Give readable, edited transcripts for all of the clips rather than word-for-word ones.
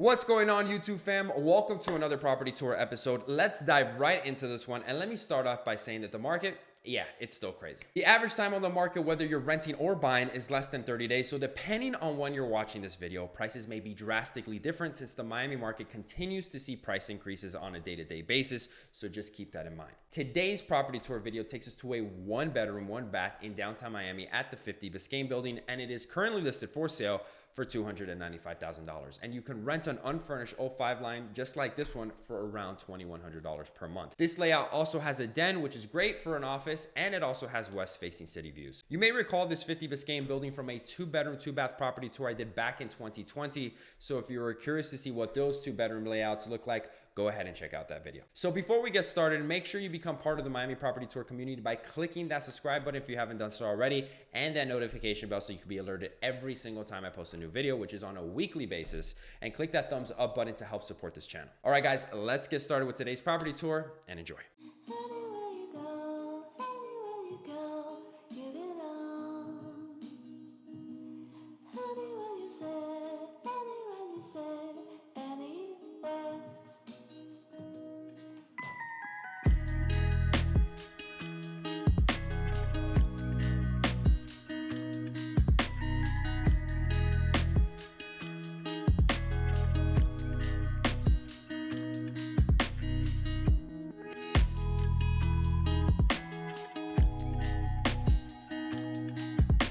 What's going on, YouTube fam? Welcome to another property tour episode. Let's dive right into this one. And let me start off by saying that the market, it's still crazy. The average time on the market, whether you're renting or buying, is less than 30 days. So depending on when you're watching this video, prices may be drastically different since the Miami market continues to see price increases on a day-to-day basis. So just keep that in mind. Today's property tour video takes us to a 1-bedroom, 1-bath in downtown Miami at the 50 Biscayne building. And it is currently listed for sale for $295,000. And you can rent an unfurnished 05 line just like this one for around $2,100 per month. This layout also has a den, which is great for an office, and it also has west-facing city views. You may recall this 50 Biscayne building from a 2-bedroom, 2-bath property tour I did back in 2020. So if you were curious to see what those 2-bedroom layouts look like, go ahead and check out that video. So before we get started, make sure you become part of the Miami Property Tour community by clicking that subscribe button if you haven't done so already, and that notification bell so you can be alerted every single time I post a new video, which is on a weekly basis, and click that thumbs up button to help support this channel. All right, guys, let's get started with today's property tour and enjoy.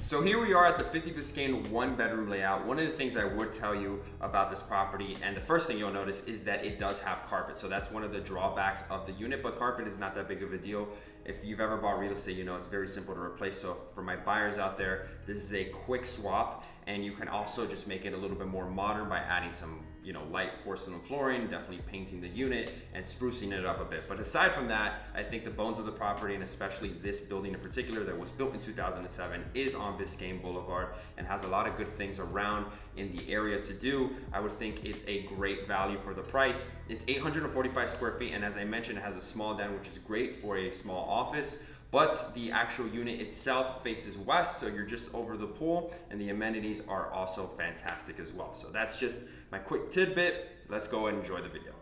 So here we are at the 50 Biscayne 1-bedroom layout. One of the things I would tell you about this property, and the first thing you'll notice, is that it does have carpet. So that's one of the drawbacks of the unit, but carpet is not that big of a deal. If you've ever bought real estate, you know it's very simple to replace. So for my buyers out there, this is a quick swap, and you can also just make it a little bit more modern by adding some light porcelain flooring, definitely painting the unit and sprucing it up a bit. But aside from that, I think the bones of the property, and especially this building in particular that was built in 2007, is on Biscayne Boulevard and has a lot of good things around in the area to do. I would think it's a great value for the price. It's 845 square feet, and as I mentioned, it has a small den, which is great for a small office. But the actual unit itself faces west, so you're just over the pool, and the amenities are also fantastic as well. So that's just my quick tidbit. Let's go and enjoy the video.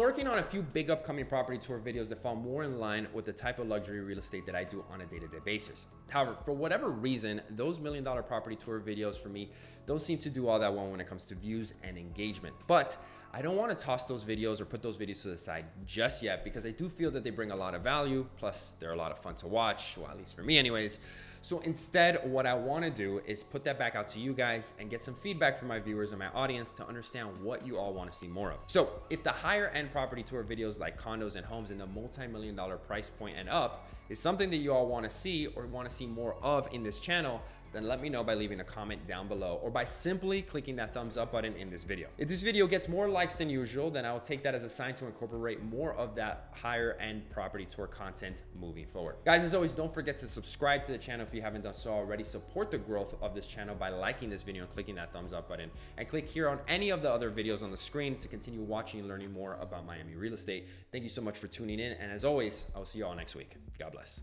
working on a few big upcoming property tour videos that fall more in line with the type of luxury real estate that I do on a day-to-day basis. However, for whatever reason, those $1 million property tour videos for me don't seem to do all that well when it comes to views and engagement. But I don't want to toss those videos or put those videos to the side just yet, because I do feel that they bring a lot of value. Plus, they're a lot of fun to watch, well, at least for me anyways. So instead, what I want to do is put that back out to you guys and get some feedback from my viewers and my audience to understand what you all want to see more of. So if the higher end property tour videos like condos and homes in the multi-million-dollar price point and up is something that you all want to see or want to see more of in this channel, then let me know by leaving a comment down below or by simply clicking that thumbs up button in this video. If this video gets more likes than usual, then I will take that as a sign to incorporate more of that higher end property tour content moving forward. Guys, as always, don't forget to subscribe to the channel if you haven't done so already. Support the growth of this channel by liking this video and clicking that thumbs up button, and click here on any of the other videos on the screen to continue watching and learning more about Miami real estate. Thank you so much for tuning in, and as always, I will see you all next week. God bless.